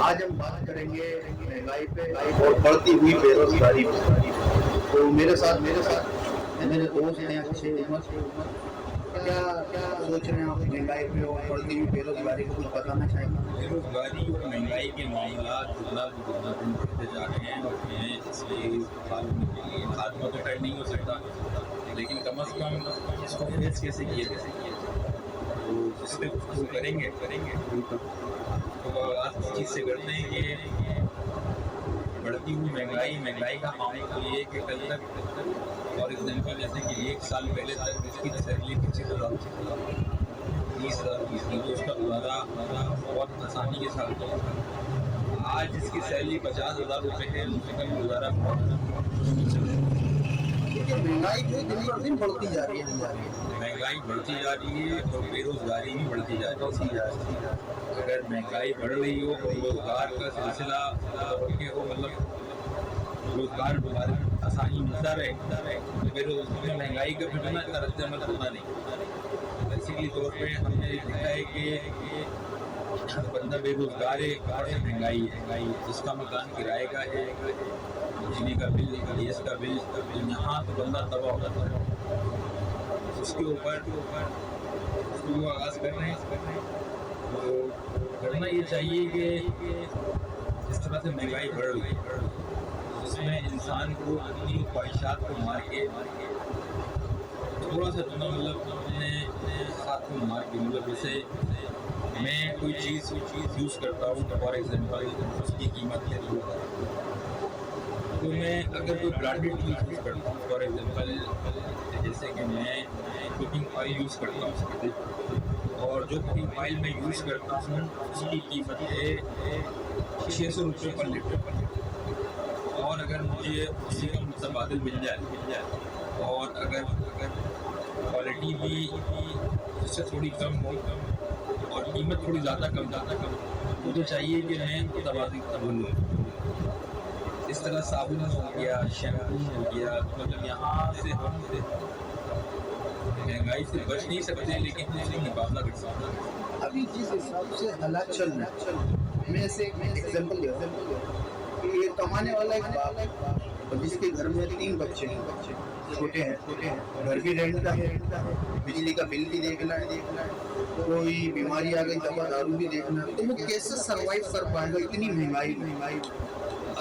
آج ہم بات کریں گے مہنگائی پہ اور بڑھتی ہوئی بے روزگاری پہ۔ تو میرے ساتھ میرے دوست ہیں اچھے عمر، کیا سوچ رہے ہیں آپ مہنگائی پہ اور بڑھتی ہوئی بے روزگاری کو کچھ بتانا چاہیں گے؟ بے روزگاری اور مہنگائی کے معاملات دگنا دن بڑھتے جا رہے ہیں اور ہمیں اس کے خاتمے کے لیے خاتمہ تو خیر نہیں ہو سکتا، لیکن کم از کم اس کو فیس کیسے کیا جائے تو اس پہ گفتگو کریں گے۔ تو آج اس چیز سے کرتے ہیں کہ بڑھتی ہوئی مہنگائی کا معاملہ یہ ہے کہ کل تک فار ایگزامپل جیسے کہ ایک سال پہلے تک اس کی سیلری 25,000 30,000 کی تھی تو اس کا گزارا بہت آسانی کے ساتھ ہوتا۔ آج اس کی سیلری 50,000 روپے ہے، اس کا گزارا مہنگائی جو دن پر دن بڑھتی جا رہی ہے، مہنگائی بڑھتی جا رہی ہے اور بے روزگاری بھی بڑھتی جا رہی ہے۔ اگر مہنگائی بڑھ رہی ہو اور روزگار کا سلسلہ ہو، مطلب روزگار آسانی ملتا رہے، پھر اس میں مہنگائی کا بھی اتنا رد عمل ہونا نہیں۔ بیسیکلی طور پہ ہم نے دیکھا ہے کہ بندہ بے روزگار ہے، اوپر سے مہنگائی ہے، جس کا مکان کرائے کا ہے، بجلی کا بل، گیس کا بل، یہاں تو بندہ تباہ ہوتا ہے۔ اس کے اوپر گفتگو آغاز کر رہے ہیں تو کرنا یہ چاہیے کہ جس طرح سے مہنگائی بڑھ رہی ہے اس میں انسان کو اپنی خواہشات کو مار کے تھوڑا سا مطلب اپنے ساتھ کو مار کے، مطلب جیسے میں کوئی چیز یوز کرتا ہوں فار ایگزامپل اس کی قیمت ہے تو میں اگر کوئی برانڈیڈ چیز یوز کرتا ہوں فار ایگزامپل جیسے کہ میں کوکنگ آئل یوز کرتا ہوں اور جو کوکنگ آئل میں یوز کرتا ہوں اس کی قیمت ہے 600 روپے پر لیٹر، اور اگر مجھے اسی کا متبادل مل جائے اور اگر کوالٹی بھی اس سے تھوڑی کم ہو اور قیمت تھوڑی زیادہ کم مجھے چاہیے کہ میں تبادل لوں۔ اس طرح صابن ہو گیا، شیمپو ہو گیا، مطلب یہاں سے ہم مہنگائی سے بچ نہیں سکتے لیکن اس میں مقابلہ کر سکتے ہیں۔ ابھی جس حساب سے حالات چل رہے ہیں، میں سے ایک ایگزامپل دیتا ہوں کہ یہ کمانے والا ایک باپ جس کے گھر میں 3 بچے ہیں، چھوٹے ہیں، گھر بھی رینٹ کا ہے، بجلی کا بل بھی دیکھنا ہے، کوئی بیماری آ گئی دوا دارو بھی دیکھنا ہے، تو وہ کیسے سروائیو کر پائے گا اتنی مہنگائی؟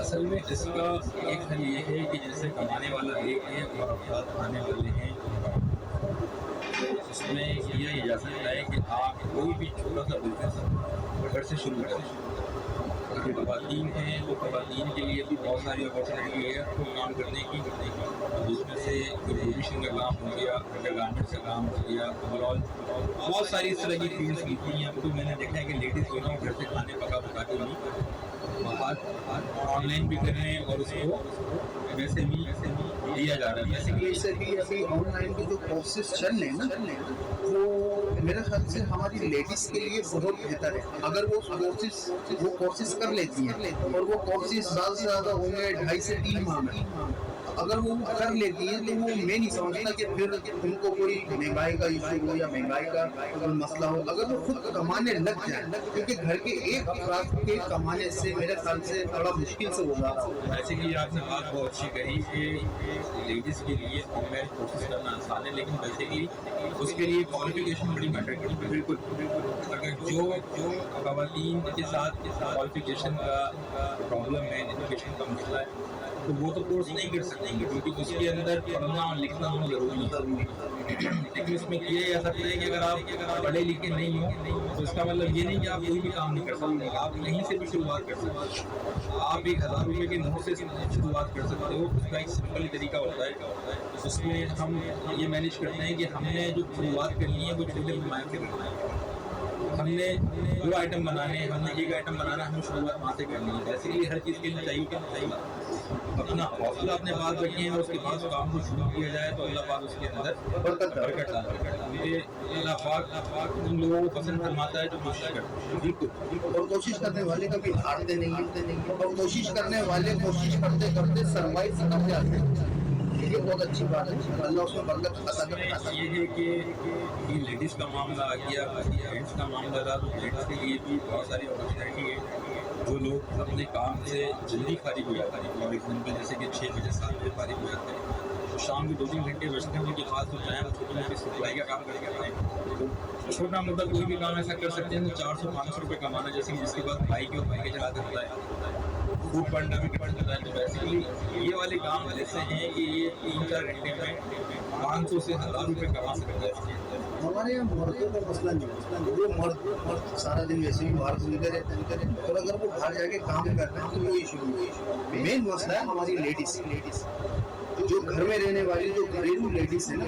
اصل میں اس کا ایک حل یہ ہے کہ جیسے کمانے والا ایک ہے اور افراد کھانے والے ہیں، اس میں یہ جا سکتا ہے کہ آپ کوئی بھی چھوٹا سا بزنس گھر سے شروع کریں۔ اگر خواتین ہیں تو خواتین کے لیے بھی بہت ساری اپارچونیٹی ہے کو کام کرنے کی، جس میں سے بیوٹیشین کا کام ہو گیا، انڈر گارمنٹس کا کام ہو گیا، اوور آل بہت ساری اس طرح کی فیلڈس ہوتی ہیں۔ اب تو میں نے دیکھا ہے کہ لیڈیز جو ہے گھر سے کھانے پکا کے نہیں باہر آن لائن بھی کر رہے ہیں اور اس کو ویسے بھی دیا جا رہا ہے۔ بیسیکلی اس سے بھی ابھی آن لائن کے جو کورسز چل رہے ہیں نا، وہ میرے خیال سے ہماری لیڈیز کے لیے بہت بہتر ہے۔ اگر وہ کورسز کر لیتی ہیں اور وہ کورسز زیادہ سے زیادہ ہوں گے 2.5 سے 3 ماہ میں، اگر وہ کر لیتی ہیں تو وہ میں نہیں سمجھتا کہ پھر ان کو کوئی مہنگائی کا ایشو ہو یا مہنگائی کا کوئی مسئلہ ہو، اگر وہ خود کمانے لگ جائیں، کیونکہ گھر کے ایک افراد کے کمانے سے میرے خیال سے بڑا مشکل سے گزارا ہوگا۔ ویسے کہ آپ نے بات بہت اچھی کہی کہ لیڈیز کے لیے آن لائن کورسز کرنا آسان ہے، لیکن ویسے کہ اس کے لیے کوالیفیکیشن بڑی میٹر کرتی ہے۔ بالکل اگر جو خواتین کے ساتھ کوالیفیکیشن کا پرابلم ہے، ایجوکیشن کا مسئلہ ہے، تو وہ تو کورس نہیں کر سکیں گے کیونکہ اس کے اندر پڑھنا اور لکھنا ہونا ضروری ہے۔ لیکن اس میں کیا جا سکتا ہے کہ اگر آپ پڑھے لکھے نہیں ہوں تو اس کا مطلب یہ نہیں کہ آپ کوئی بھی کام نہیں کر سکتے، آپ کہیں سے بھی شروعات کر سکتے ہیں۔ آپ 1,000 روپے کے نوٹ سے شروعات کر سکتے ہو۔ اس کا ایک سمپل طریقہ ہوتا ہے، اس میں ہم یہ مینیج کرتے ہیں کہ ہم نے جو شروعات کرنی ہے وہ چھوٹے پیمانے سے کرنا ہے۔ ہم نے 2 آئٹم بنانے ہیں، ہم نے 1 آئٹم بنانا ہے، ہمیں شروعات وہاں سے کرنی ہے۔ ویسے ہی ہر چیز کے لیے چاہیے کہ اپنا حوصلہ اپنے پاس رکھیں اور اس کے بعد کام کو شروع کیا جائے تو اللہ پاک اس کے اندر برکت ڈالتا ہے۔ یہ اللہ پاک ان لوگوں کو پسند فرماتا ہے جو کوشش کرتے ہیں۔ بالکل، اور کوشش کرنے والے کبھی ہارتے نہیں، اور کوشش کرنے والے کوشش کرتے کرتے سروائیو کرتے آتے ہیں۔ یہ بہت اچھی بات ہے، اللہ اس میں برکت عطا کرے۔ یہ ہے کہ لیڈیز کا معاملہ آ گیا، جینٹس کا معاملہ تھا تو جینٹس کے لیے بھی بہت ساری اپارچونیٹی ہے۔ جو لوگ اپنے کام سے جلدی فارغ ہو جاتے ہیں، فار ایگزامپل جیسے کہ 6 بجے 7 بجے فارغ ہو جاتے ہیں، تو شام کے 2-3 گھنٹے بچتے ہیں ان کے پاس، تو چاہے وہ چھوٹی موٹی سپلائی کا کام کرتے ہیں، تو چھوٹا موٹا کوئی بھی کام ایسا کر سکتے ہیں تو 400-500 روپے کمانا، جیسے کہ جس کے پاس بائک ہے وہ بائکیں چلا سکتا ہے، فوڈ پڑھنا بھی کر سکتا ہے۔ تو بیسیکلی یہ والے کام ایسے ہیں کہ یہ 3-4 گھنٹے میں 500 سے 1000 روپے کما سکتا ہے۔ ہمارے یہاں مردوں کا مسئلہ نہیں ہے، وہ مرد سارا دن ویسے بھی باہر گھومتے رہتے ہیں، اور اگر وہ باہر جا کے کام کر رہے ہیں تو وہ ایشو نہیں ہے۔ مین مسئلہ ہے ہماری لیڈیز جو گھر میں رہنے والی جو گھریلو لیڈیز ہیں،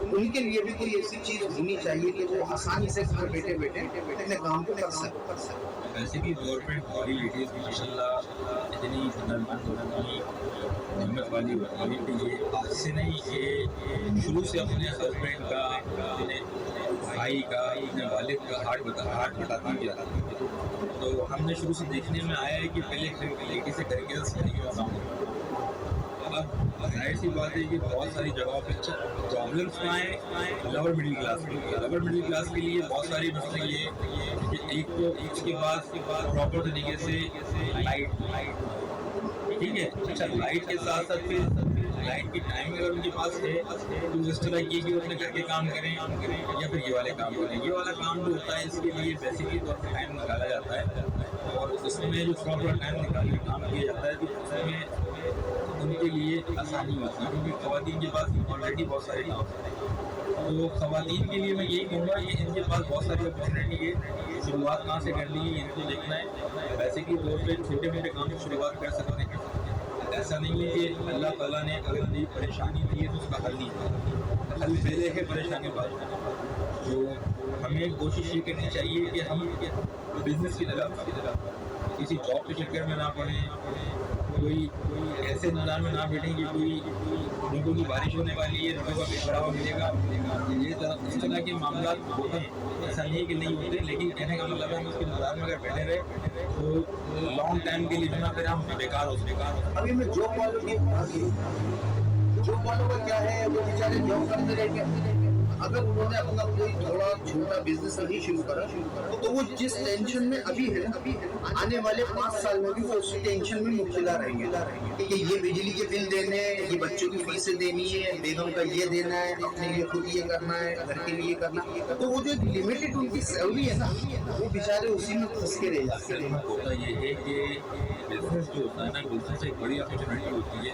ان کے لیے بھی کوئی ایسی چیز ہونی چاہیے کہ وہ آسانی سے گھر بیٹھے بیٹھے اپنے کام کو کر سکیں۔ ویسے بھی گورنمنٹ ہماری لیڈیز ماشاء اللہ اتنی ہمت والی ہوتی ہے کہ یہ آج سے نہیں، یہ شروع سے اپنے ہسبینڈ کا، اپنے بھائی کا، اپنے والد کا ہاتھ بٹاتی کیا تھا۔ تو ہم نے شروع سے دیکھنے میں آیا ہے کہ پہلے لیڈی سے کر کے اب ظاہر سی بات ہے کہ بہت ساری جگہوں پہ پرابلمس آئیں لوور مڈل کلاس کے لیے۔ لوور مڈل کلاس کے لیے بہت ساری مسئلے یہ کہ ایک تو اس کے پاس پراپر طریقے سے لائٹ، ٹھیک ہے، اچھا لائٹ کے ساتھ ساتھ پھر لائٹ کی ٹائمنگ اگر ان کے پاس ہے تو اس طرح کی کہ وہ اپنے گھر کے کام کریں یا پھر یہ والے کام کریں۔ یہ والا کام جو ہوتا ہے اس کے لیے بیسکلی طور پر ٹائم نکالا جاتا ہے، اور اس میں جو پراپر ٹائم نکال کے کام کیا جاتا ہے تو اس میں ان کے لیے آسانی ہوتی ہے، کیونکہ خواتین کے پاس آلریڈی بہت سارے کام ہوتے ہیں۔ تو خواتین کے لیے میں یہی کہوں گا کہ ان کے پاس بہت ساری اپرچونیٹی ہے، شروعات کہاں سے کرنی ہے ان کو دیکھنا ہے۔ ویسے کہ طور پہ چھوٹے موٹے کام کی شروعات کر سکتے ہیں، ایسا نہیں ہے کہ اللہ تعالیٰ نے اگر کوئی پریشانی دی ہے تو اس کا حل نہیں ہے، حل پہلے ہے پریشانی بعد۔ تو ہمیں کوشش یہ کرنی چاہیے کہ ہم بزنس کی طرف کسی جاب کے چکر میں نہ پڑیں، کوئی ایسے نظام میں نہ بیٹھیں کہ کوئی لوگوں کی بارش ہونے والی ہے، لوگوں کا بھی بڑھاوا ملے گا، یہ اس طرح کے معاملات ہوتے ہیں۔ ایسا نہیں کہ نہیں ہوتے، لیکن کہنے کا مطلب ہے ہم اس کے نظام میں اگر بیٹھے رہے تو لانگ ٹائم کے لیے بنا پھر ہم بیکار ہو۔ ابھی میں جاب والوں کی جاب والوں کا کیا ہے، وہ بیچارے جاب کرتے رہیں گے، اگر انہوں نے اپنا کوئی تھوڑا چھوٹا بزنس ابھی شروع کرا تو وہ جس ٹینشن میں ابھی ہے آنے والے 5 سال میں بھی وہ اسی ٹینشن میں مبتلا رہیں گے کہ یہ بجلی کے بل دینے ہیں، یہ بچوں کی فیسیں دینی ہے، بیگم کا یہ دینا ہے، اپنے لیے خود یہ کرنا ہے، گھر کے لیے کرنا ہے، تو وہ جو لمیٹڈ ان کی سیلری ہے نا وہ بیچارے اسی میں پھنس کے رہ جاتے ہیں۔ ہوتا یہ ہے کہ بزنس جو ہوتا ہے نا، بزنس ایک بڑی اپرچونیٹی ہوتی ہے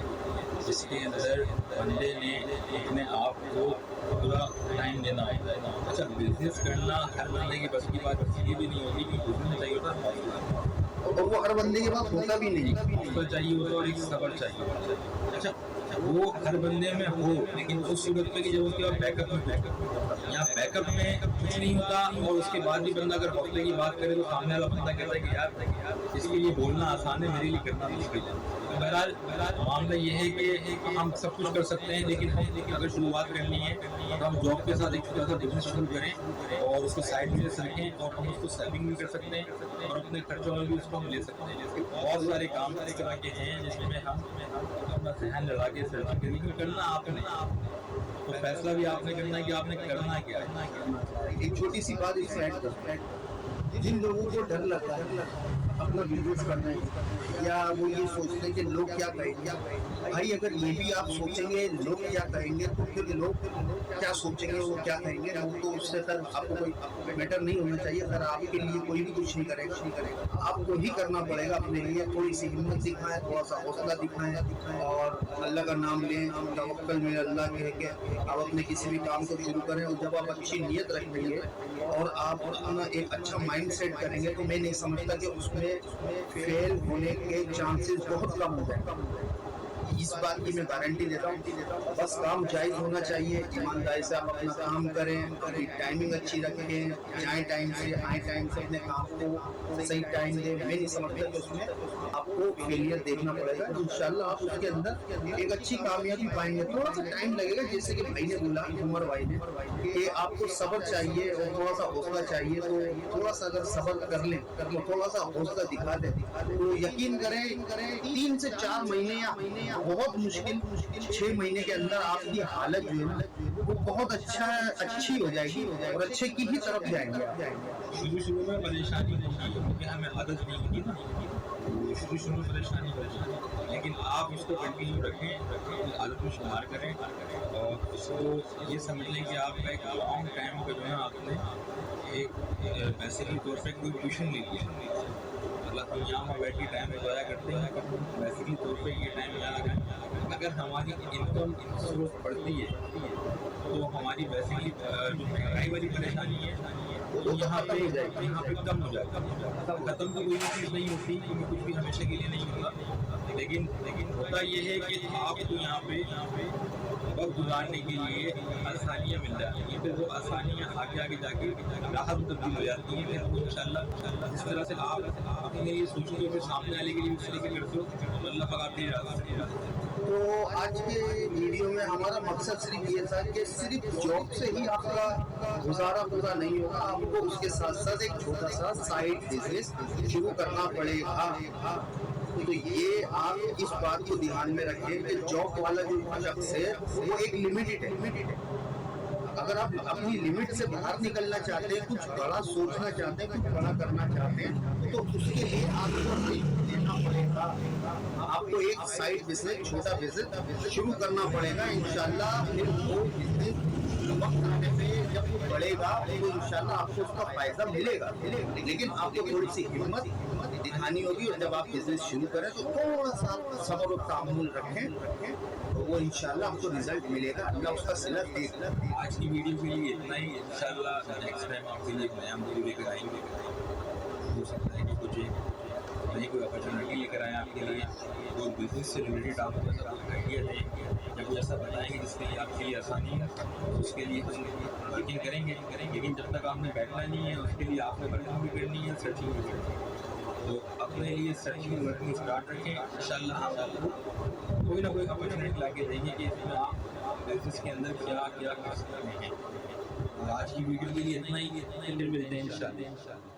جس کے اندر بندے نے اپنے آپ کو پورا ٹائم دینا ہوتا ہے۔ اچھا بزنس کرنا ہر بندے کی بس کی بات یہ بھی نہیں ہوتی کہ بزنس چاہیے ہوتا ہے، اور وہ ہر بندے کے پاس ہوتا بھی نہیں، حوصلہ چاہیے ہوتا ہے اور ایک صبر چاہیے ہوتا ہے۔ اچھا وہ ہر بندے میں ہو، لیکن اس صورت میں کہ جب اس کے بعد بیک اپ میں یا بیک اپ میں کچھ نہیں ہوتا اور اس کے بعد بھی بندہ اگر حوصلے کی بات کرے تو سامنے والا بندہ کہتا ہے کہ یار اس کے لیے بولنا آسان ہے، میرے لیے کرنا مشکل ہے۔ بہرحال معاملہ یہ ہے کہ ہم سب کچھ کر سکتے ہیں، لیکن ہم اگر شروعات کرنی ہے تو ہم جاب کے ساتھ ایک چھوٹا سا بزنس شروع کریں اور اس کو سائڈ بزنس رکھیں، اور ہم اس کو سیونگ بھی کر سکتے ہیں اور اپنے خرچوں میں بھی اس کو ہم لے سکتے ہیں۔ بہت سارے کام اس طرح کے ہیں جس میں ہم اپنا ذہن لگا کے سرچ کریں، لیکن کرنا آپ نے، تو فیصلہ بھی آپ نے کرنا ہے کہ آپ نے کرنا کیا ہے۔ ایک چھوٹی سی بات اس میں ایڈ کرتا ہے، جن لوگوں کو ڈر لگتا ہے اپنا بزنس کرنا ہے یا وہ یہ سوچتے ہیں کہ لوگ کیا کہیں گے، بھائی اگر یہ بھی آپ سوچیں گے لوگ کیا کہیں گے تو پھر لوگ کیا سوچیں گے، وہ کیا کہیں گے، وہ تو اس سے سر آپ کو کوئی میٹر نہیں ہونا چاہیے۔ اگر آپ کے لیے کوئی بھی کچھ نہیں کرے گا، آپ کو ہی کرنا پڑے گا اپنے لیے۔ تھوڑی سی ہمت دکھائیں، تھوڑا سا حوصلہ دکھائیں اور اللہ کا نام لیں، توکل میں اللہ کہہ کے آپ اپنے کسی بھی کام کو شروع کریں، اور جب آپ اچھی نیت رکھیں گے اور آپ اپنا ایک اچھا مائنڈ سیٹ کریں گے تو میں نہیں سمجھتا کہ اس میں فیل ہونے کے چانسز بہت کم ہو جائیں۔ اس بات کی میں گارنٹی دیتا ہوں، بس کام جائز ہونا چاہیے، ایمانداری سے آپ اپنا کام کریں، اپنی ٹائمنگ اچھی رکھیں، جائیں ٹائم سے آئیں ٹائم سے، اپنے کام کو صحیح ٹائم دیں۔ میں نہیں سمجھتا کہ اس میں آپ کو فیلئر دیکھنا پڑے گا، انشاءاللہ آپ اس کے اندر ایک اچھی کامیابی پائیں گے۔ تھوڑا سا ٹائم لگے گا، جیسے کہ بھائی نے بولا، عمر بھائی نے، کہ آپ کو صبر چاہیے اور تھوڑا سا حوصلہ چاہیے، تو تھوڑا سا اگر صبر کر لیں، تھوڑا سا حوصلہ دکھا دیں تو یقین کریں 3 سے 4 مہینے یا بہت مشکل 6 مہینے کے اندر آپ کی حالت جو ہے نا وہ بہت اچھی ہو جائے گی اور اچھے کی ہی طرف جائیں گے آپ. شروع میں پریشانی ہوتی ہے کیونکہ ہمیں عادت نہیں ہوتی نا، شروع میں پریشانی ہوتی ہے، لیکن آپ اس کو کنٹینیو رکھیں، عادت میں شمار کریں اور اس کو یہ سمجھ لیں کہ آپ کا ایک لانگ ٹائم کا جو ہے آپ نے ایک بیسکلی طور پہ کوئی ٹیوشن لے لیا. اللہ ہم یہاں میں بیٹھ کے ٹائم ضائع کرتے ہیں، بیسکلی طور پہ یہ ٹائم یاد رکھیں اگر ہماری انکم سورس بڑھتی ہے تو ہماری بیسکلی جو مہنگائی والی پریشانی ہے وہ یہاں پہ کم ہو جاتا ہے. ختم تو کوئی چیز نہیں ہوتی کیونکہ کچھ بھی ہمیشہ کے لیے نہیں ہوتا، لیکن ہوتا یہ ہے کہ آپ کو یہاں پہ وقت گزارنے کے لیے آسانیاں مل جاتی ہیں، پھر وہ آسانیاں آگے جا کے راحت میں تبدیل ہو جاتی ہیں. پھر وہ انشاءاللہ اس طرح سے آپ اپنے لیے سوچیں گے، پھر سامنے والے کے لیے اس طریقے کرتے ہو تو اللہ پاک آپ کی راحت. تو آج کے ویڈیو میں ہمارا مقصد صرف یہ تھا کہ صرف جاب سے ہی آپ کا گزارا پورا نہیں ہوگا، آپ کو اس کے ساتھ ساتھ ایک چھوٹا سا سائڈ بزنس شروع کرنا پڑے گا. تو یہ آپ اس بات کو دھیان میں رکھیں کہ جاب والا جو شخص ہے وہ ایک لمیٹڈ ہے. اگر آپ اپنی لمٹ سے باہر نکلنا چاہتے ہیں، کچھ بڑا سوچنا چاہتے ہیں، کچھ بڑا کرنا چاہتے ہیں تو اس کے لیے آپ کو دینا پڑے گا. آپ کو ایک سائڈ بزنس، چھوٹا بزنس شروع کرنا پڑے گا. انشاءاللہ پھر وہ بزنس وقت آنے پہ جب وہ بڑھے گا تو انشاءاللہ آپ کو اس کا فائدہ ملے گا. لیکن آپ کو تھوڑی سی ہمت دکھانی ہوگی اور جب آپ بزنس شروع کریں تو تھوڑا سا صبر و تحمل رکھیں تو وہ انشاءاللہ آپ کو رزلٹ ملے گا. اللہ اس کا صلت دے گا. آج کی ویڈیو کے لیے اتنا ہی. انشاءاللہ نیکسٹ ٹائم آپ کے لیے ایک نیا موضوع لے کر آئیں گے. ہو سکتا ہے کہ کچھ نئی کوئی اپرچونیٹی لے کر آئیں آپ کے لیے، کوئی بزنس سے ریلیٹڈ آپ کو آئیڈیا دیں یا کوئی ایسا بتائیں گے جس کے لیے آپ کے لیے آسانی ہے، اس کے لیے ہم ورکنگ کریں گے. لیکن جب تک آپ نے بیٹھنا نہیں ہے اس کے لیے آپ نے ورکنگ بھی کرنی ہے، سرچنگ بھی کرنی ہے. تو اپنے لیے سرچنگ ورکنگ اسٹارٹ رکھیں. انشاءاللہ ہم آپ کو کوئی نہ کوئی اپرچونیٹی لا کے دیں گے کہ اس میں آپ بزنس کے اندر کیا کر سکتے ہیں. آج کی ویڈیو کے لیے اتنا ہی. پھر ملتے ہیں انشاءاللہ.